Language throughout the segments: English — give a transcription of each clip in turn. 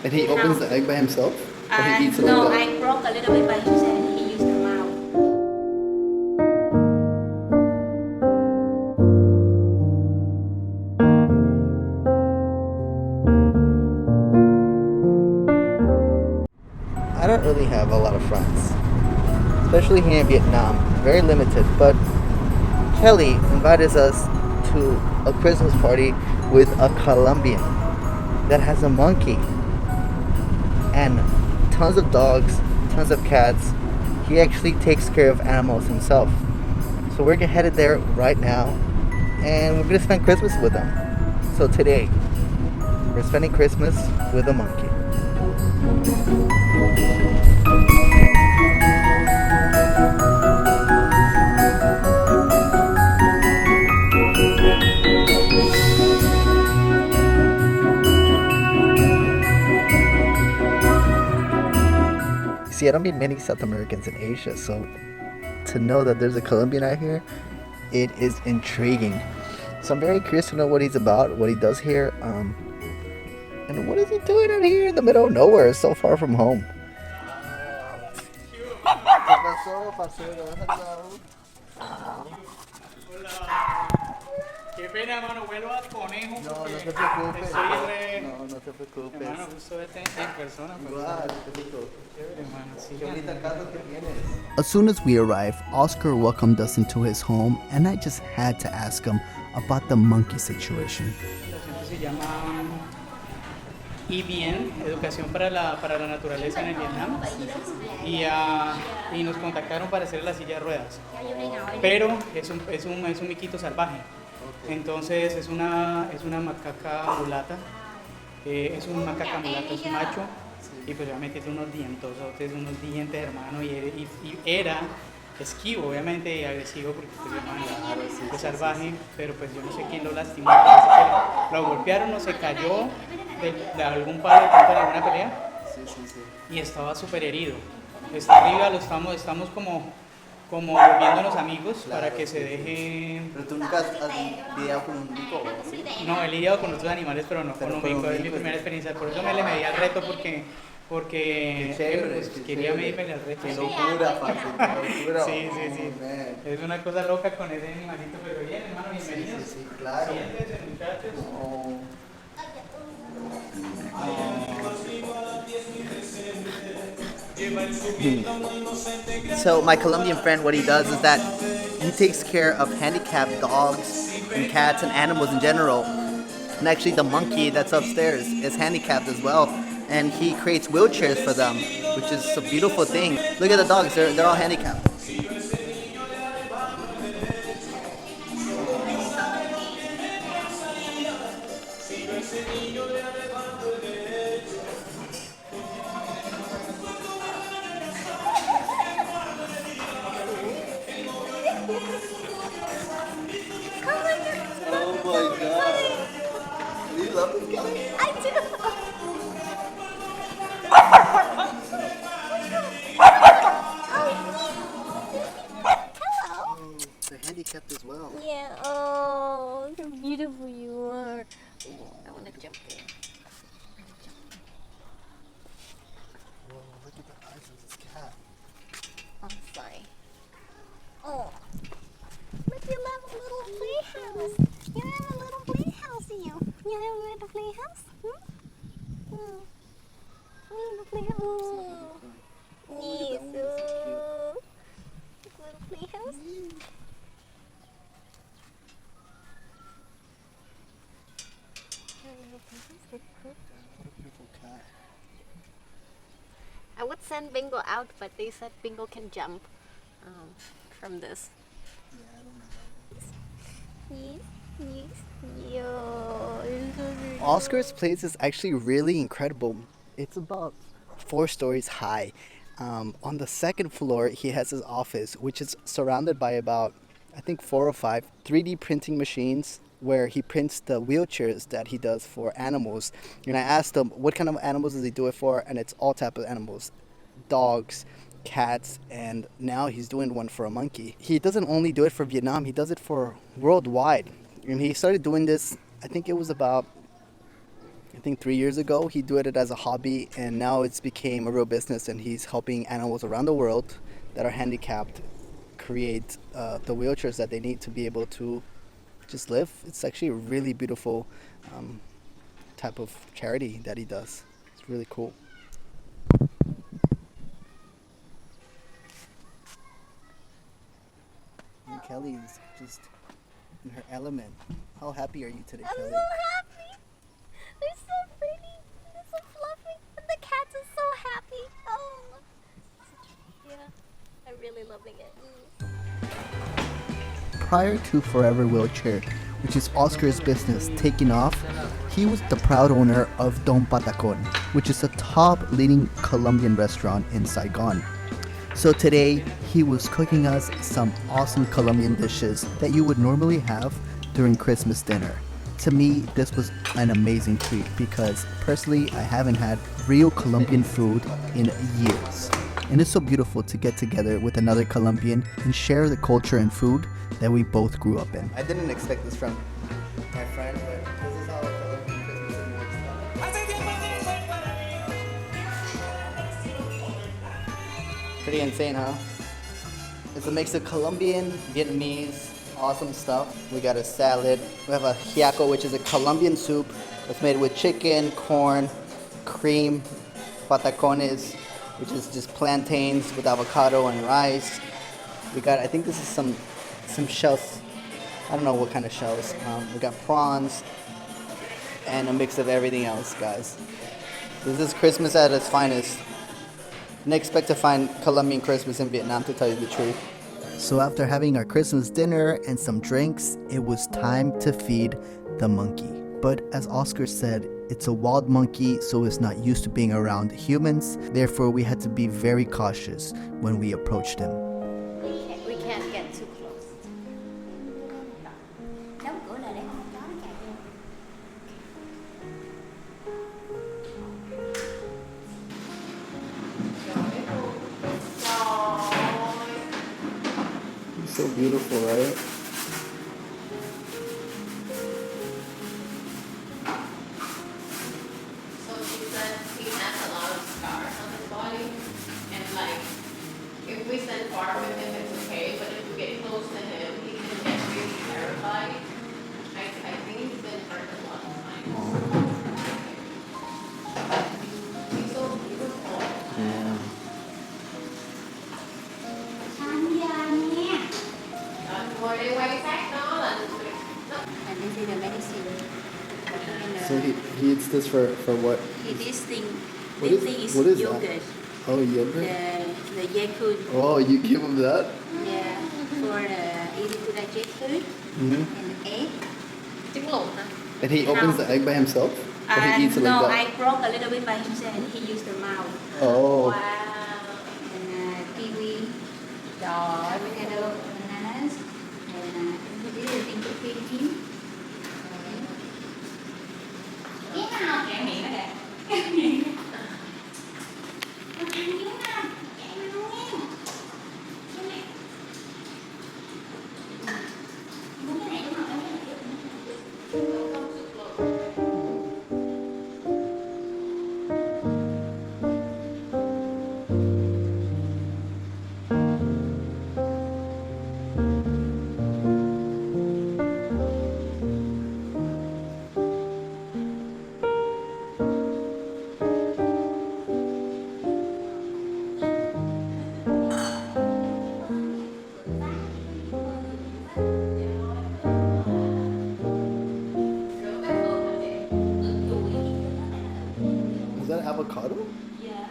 And he opens the egg by himself? Or he eats it No, like that? I broke a little bit by himself. He used the mouth. I don't really have a lot of friends, especially here in Vietnam. Very limited, but Kelly invited us to a Christmas party with a Colombian that has a monkey and tons of dogs, tons of cats. He actually takes care of animals himself. So we're headed there right now and we're gonna spend Christmas with him. So today, we're spending Christmas with a monkey. See, I don't meet many South Americans in Asia, so to know that there's a Colombian out here, it is intriguing. So I'm very curious to know what he's about, what he does here, and what is he doing out here in the middle of nowhere, so far from home. Qué pena, hermano, vuelvo a conejo. No, no porque te preocupes. estoy re... No, no te preocupes. Hermano, gusto verte en persona. Pues, Igual, te digo. chévere, hermano. Sí, Qué bonita casa que tienes. As soon as we arrived, Oscar welcomed us into his home, and I just had to ask him about the monkey situation. La se llama EBN, Educación para la Naturaleza en el Vietnam. Y nos contactaron para hacer la silla de ruedas. Pero es un miquito salvaje. Entonces es una macaca mulata. Es un macaca mulata, es un macho. Y pues obviamente tiene unos dientosotes, unos dientes, hermano. Y era esquivo, obviamente, y agresivo porque pues, hermano, es salvaje. Pero pues yo no sé quién lo lastimó. Parece que lo golpearon o se cayó de algún palo de pronto en alguna pelea. Y estaba súper herido. Está arriba, estamos como volviéndonos amigos para que se deje. Pero tú nunca has lidiado con un mico o así. No, he lidiado con otros animales, pero no con un con un mico. Es mi mico. primera experiencia. Por eso me le medí al reto porque Qué chévere, pues, qué quería chévere. medirme al reto. Qué Sí. locura, parce, qué locura. Sí. Oh, man. Es una cosa loca con ese animalito, pero bien, hermano, bienvenidos. Sí, claro. Siéntense, muchachos. Oh. So my Colombian friend, what he does is that he takes care of handicapped dogs and cats and animals in general. And actually the monkey that's upstairs is handicapped as well. And he creates wheelchairs for them, which is a beautiful thing. Look at the dogs, they're all handicapped. Oh my god. Do you love this guy? I do. Hello. They're handicapped as well. Yeah. Oh, how beautiful you are. I want to jump there. Whoa, look at the eyes of this cat. I'm sorry. Oh. Look, you have a little playhouse. You have a little playhouse, you. You have a little playhouse? Hmm? Oh. Little playhouse. Yes. Oh. Little playhouse. What a beautiful cat. I would send Bingo out, but they said Bingo can jump from this. Yeah, I don't know. Yes. Yo, it's so beautiful. Oscar's place is actually really incredible. It's about 4 stories high. On the second floor, he has his office, which is surrounded by about, I think, 4 or 5 3D printing machines where he prints the wheelchairs that he does for animals. And I asked him, what kind of animals does he do it for? And it's all type of animals. Dogs, cats, and now he's doing one for a monkey. He doesn't only do it for Vietnam, he does it for worldwide. And he started doing this, I think it was about I think 3 years ago. He did it as a hobby, and now it's became a real business, and he's helping animals around the world that are handicapped create the wheelchairs that they need to be able to just live. It's actually a really beautiful type of charity that he does. It's really cool. And Kelly's just in her element. How happy are you today, I'm Kelly? so happy. They're so pretty. They're so fluffy. And the cats are so happy. Oh. Yeah. I'm really loving it. Prior to Forever Wheelchair, which is Oscar's business, taking off, he was the proud owner of Don Patacon, which is a top leading Colombian restaurant in Saigon. So today, he was cooking us some awesome Colombian dishes that you would normally have during Christmas dinner. To me, this was an amazing treat because personally, I haven't had real Colombian food in years. And it's so beautiful to get together with another Colombian and share the culture and food that we both grew up in. I didn't expect this from my friend, but this is how a Colombian Christmas dinner works. Pretty insane, huh? It's a mix of Colombian, Vietnamese, awesome stuff. We got a salad. We have a hiaco, which is a Colombian soup that's made with chicken, corn, cream, patacones, which is just plantains with avocado and rice. We got, I think this is some shells. I don't know what kind of shells. We got prawns and a mix of everything else, guys. This is Christmas at its finest. Didn't expect to find Colombian Christmas in Vietnam, to tell you the truth. So after having our Christmas dinner and some drinks, it was time to feed the monkey. But as Oscar said, it's a wild monkey, so it's not used to being around humans. Therefore, we had to be very cautious when we approached him. We can't get too close. Đóng cửa lại để không chó nó chạy vô. He's so beautiful, right? So she said he has a lot of scars on his body, and like, if we stand far with him, it's okay, but if we get close to him, he can get really terrified. I think he's been hurt a lot of times. He's so beautiful. Yeah. Ngồi đây quay sát nó là And this is the medicine. So he eats this for what? This thing, What this is- thing is what is that? yogurt. Oh, yogurt? The Yakult, Oh, you give him that? yeah, for easy to digest food Mm-hmm. and egg. trứng luộc hả? And he opens the egg by himself? Or he eats it No, like I that? broke a little bit by himself and he used the mouth. Oh. Wow. And kiwi, avocado, bananas, and this is the thing to feed him. Biết nào, chạy miệng nó đẹp. Chạy miệng nó. Chạy miệng nó nha. Đúng cái này đúng không? Is that avocado? Yeah.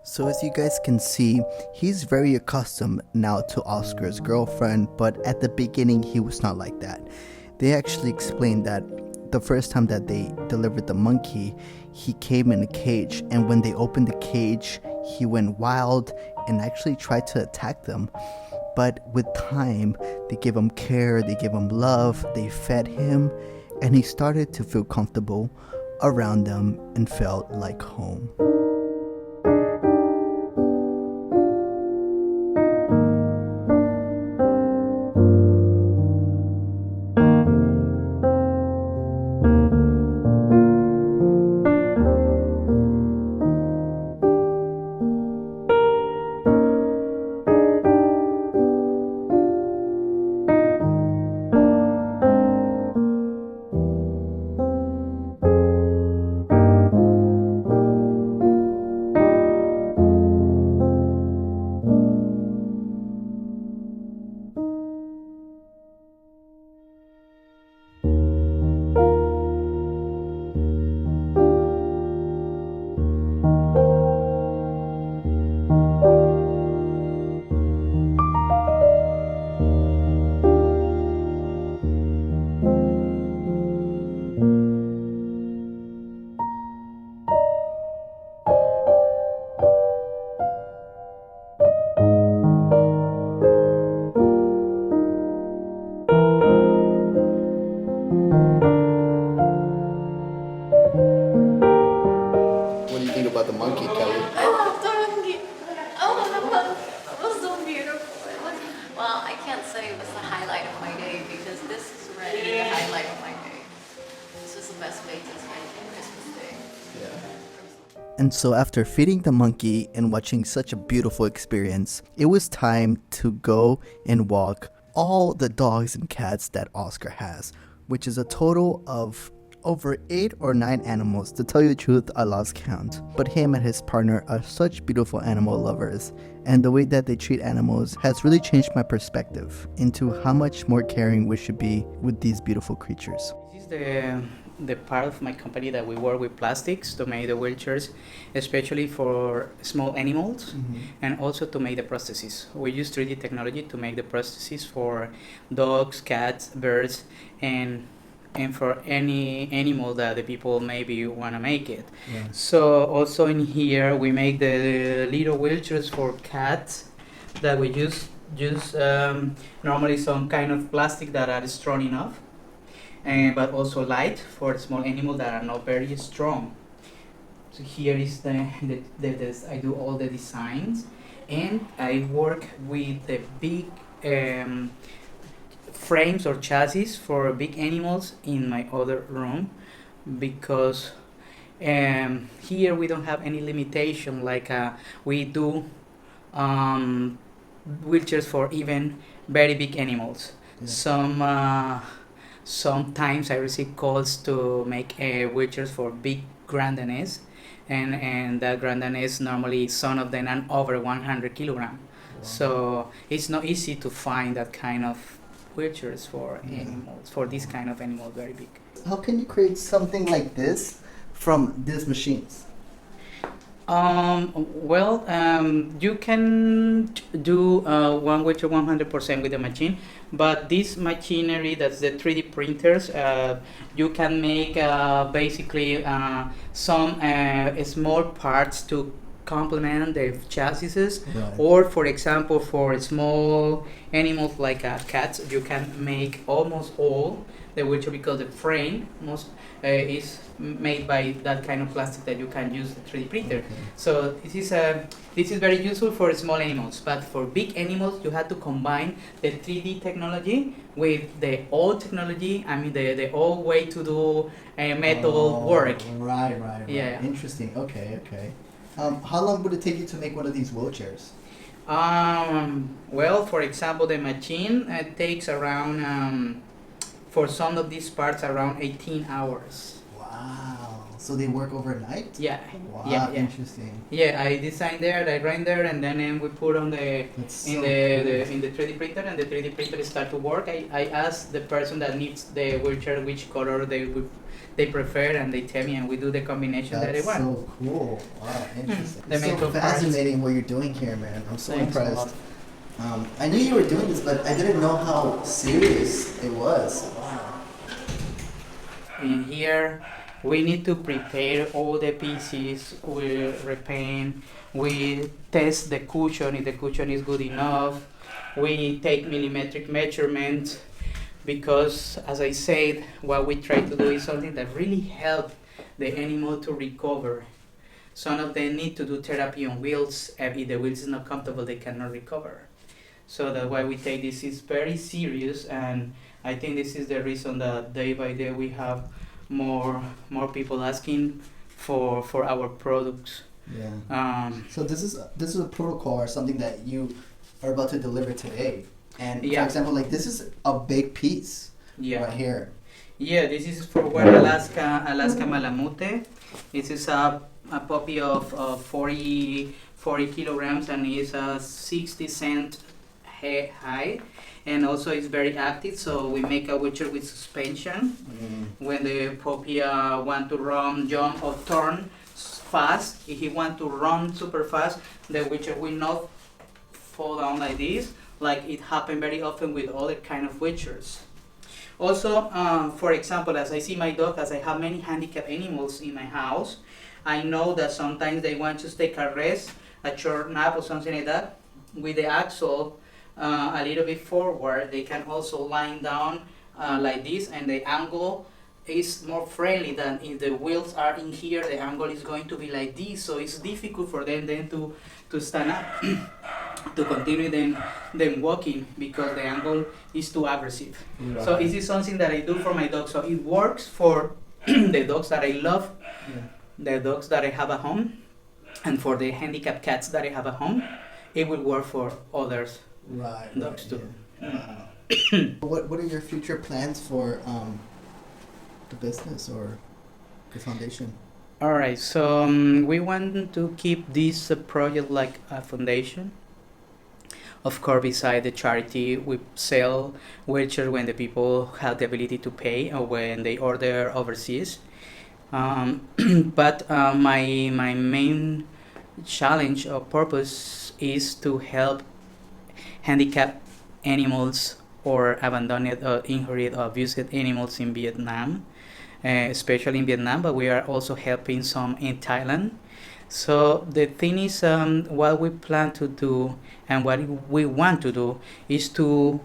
So as you guys can see, he's very accustomed now to Oscar's girlfriend, but at the beginning he was not like that. They actually explained that the first time that they delivered the monkey, he came in a cage, and when they opened the cage, he went wild and actually tried to attack them. But with time, they gave him care, they gave him love, they fed him, and he started to feel comfortable around them and felt like home. What do you think about the monkey, Kelly? I love the monkey. Oh, that was so beautiful. It was, well, I can't say it was the highlight of my day because this is already the highlight of my day. This is the best way to spend Christmas Day. Yeah. And so after feeding the monkey and watching such a beautiful experience, it was time to go and walk all the dogs and cats that Oscar has, which is a total of over 8 or 9 animals. To tell you the truth, I lost count. But him and his partner are such beautiful animal lovers, and the way that they treat animals has really changed my perspective into how much more caring we should be with these beautiful creatures. This is the part of my company that we work with plastics to make the wheelchairs, especially for small animals, and also to make the prostheses. We use 3D technology to make the prostheses for dogs, cats, birds, and for any animal that the people maybe want to make it. Yeah. So also in here we make the little wheelchairs for cats that we use normally some kind of plastic that are strong enough, but also light for small animals that are not very strong. So here is the I do all the designs, and I work with the big frames or chassis for big animals in my other room, because here we don't have any limitation like we do wheelchairs for even very big animals. Yeah. Sometimes I receive calls to make wheelchairs for big grandanes, and that grandanes normally some of them are over 100 kilograms. Wow. So it's not easy to find that kind of wheelchairs for animals, for this kind of animal, very big. How can you create something like this from these machines? You can do one wheelchair 100% with the machine, but this machinery, that's the 3D printers, you can make basically some small parts to complement the chassis, right. Or for example for small animals like cats, you can make almost all the wheelchair because the frame is made by that kind of plastic that you can use the 3D printer. Okay. So this is very useful for small animals, but for big animals you have to combine the 3D technology with the old technology. I mean the old way to do metal work. Right. Yeah. Interesting. Okay. How long would it take you to make one of these wheelchairs? Well, for example, the machine takes around, for some of these parts, around 18 hours. Wow. So they work overnight? Yeah. Wow, yeah. Interesting. Yeah, I design there, I render, and then we put on in the 3D printer, and the 3D printer start to work. I ask the person that needs the wheelchair which color they prefer, and they tell me, and we do the combination that they want. That's so cool. Wow, interesting. It's so fascinating what you're doing here, man. I'm so Thanks impressed. I knew you were doing this, but I didn't know how serious it was. Wow. In here, we need to prepare all the pieces, we repaint, we test the cushion if the cushion is good enough, we take millimetric measurements, because as I said, what we try to do is something that really helps the animal to recover. Some of them need to do therapy on wheels. If the wheels is not comfortable, they cannot recover. So that's why we take this is very serious, and I think this is the reason that day by day we have more people asking for our products. Yeah. So this is a protocol or something that you are about to deliver today. And for example, like this is a big piece right here. Yeah, this is for one Alaska Malamute. This is a puppy of 40 kilograms, and is a 60 cent high, and also it's very active. So we make a wheelchair with suspension. When the puppy want to run, jump, or turn fast, if he want to run super fast, the wheelchair will not fall down like this, like it happen very often with other kind of wheelchairs. Also, for example, as I see my dog, as I have many handicapped animals in my house, I know that sometimes they want to take a rest, a short nap or something like that. With the axle a little bit forward, they can also lie down like this, and the angle is more friendly than if the wheels are in here. The angle is going to be like this, so it's difficult for them then to stand up to continue them walking, because the angle is too aggressive. Right. So this is something that I do for my dogs. So it works for the dogs that I love, the dogs that I have at home, and for the handicapped cats that I have at home. It will work for others. Dogs too. Yeah. What are your future plans for the business or the foundation? All right, so we want to keep this project like a foundation. Of course, beside the charity, we sell wheelchairs when the people have the ability to pay or when they order overseas. But my main challenge or purpose is to help handicapped animals or abandoned or injured or abused animals in Vietnam, especially in Vietnam, but we are also helping some in Thailand. So the thing is, what we plan to do and what we want to do is to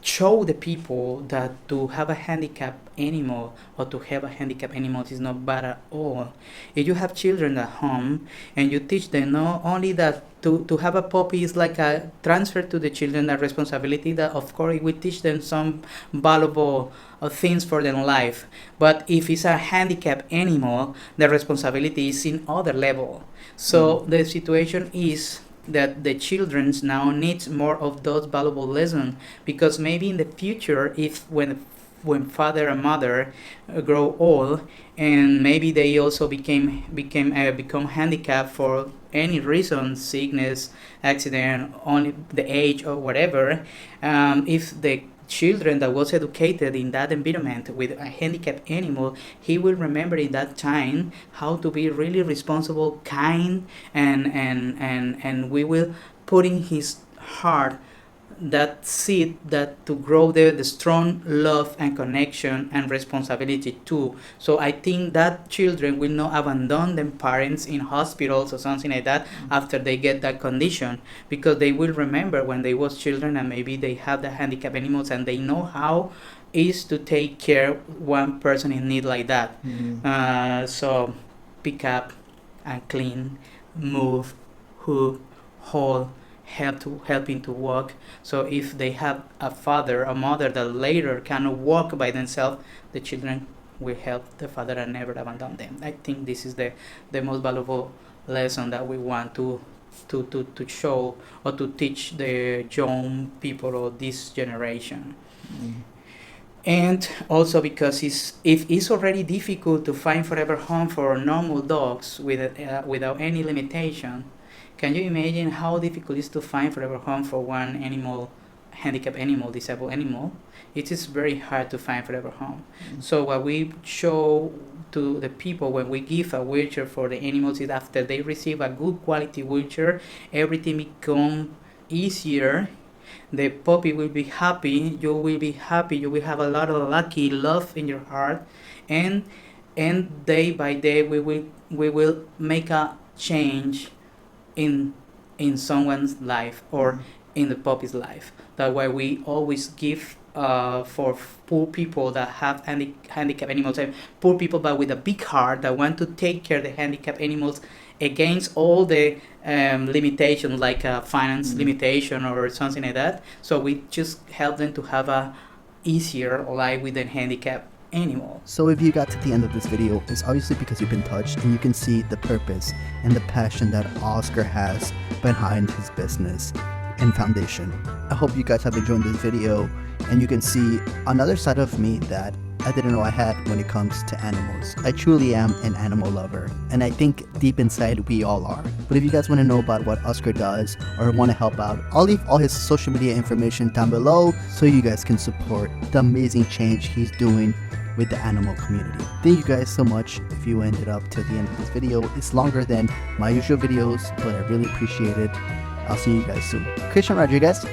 show the people that to have a handicapped animal or to have a handicapped animal is not bad at all. If you have children at home and you teach them not only that to have a puppy is like a transfer to the children a responsibility, that of course we teach them some valuable things for their life, but if it's a handicapped animal, the responsibility is in other level. So the situation is that the children now needs more of those valuable lessons, because maybe in the future, if when father and mother grow old and maybe they also become handicapped for any reason, sickness, accident, only the age or whatever, if the children that was educated in that environment with a handicapped animal, he will remember in that time how to be really responsible, kind, and we will put in his heart that seed that to grow the strong love and connection and responsibility too. So I think that children will not abandon their parents in hospitals or something like that after they get that condition, because they will remember when they was children and maybe they have the handicapped animals and they know how is to take care one person in need like that. So pick up and clean, move, hook, hold, helping to walk. So if they have a father or mother that later cannot walk by themselves, the children will help the father and never abandon them. I think this is the most valuable lesson that we want to show or to teach the young people of this generation. And also because if it's already difficult to find forever home for normal dogs without any limitation, can you imagine how difficult it is to find forever home for one animal, handicapped animal, disabled animal? It is very hard to find forever home. So what we show to the people when we give a wheelchair for the animals is after they receive a good quality wheelchair, everything becomes easier the puppy will be happy, you will be happy, you will have a lot of lucky love in your heart, and day by day we will make a change in someone's life, or in the puppy's life. That's why we always give for poor people that have handicapped animals, and poor people but with a big heart that want to take care of the handicapped animals against all the limitations, like finance limitation or something like that. So we just help them to have a easier life with a handicapped animal. So if you got to the end of this video, it's obviously because you've been touched and you can see the purpose and the passion that Oscar has behind his business and foundation. I hope you guys have enjoyed this video and you can see another side of me that I didn't know I had when it comes to animals. I truly am an animal lover, and I think deep inside we all are. But if you guys want to know about what Oscar does or want to help out, I'll leave all his social media information down below so you guys can support the amazing change he's doing with the animal community. Thank you guys so much if you ended up to the end of this video. It's longer than my usual videos, but I really appreciate it. I'll see you guys soon. Christian Rodriguez,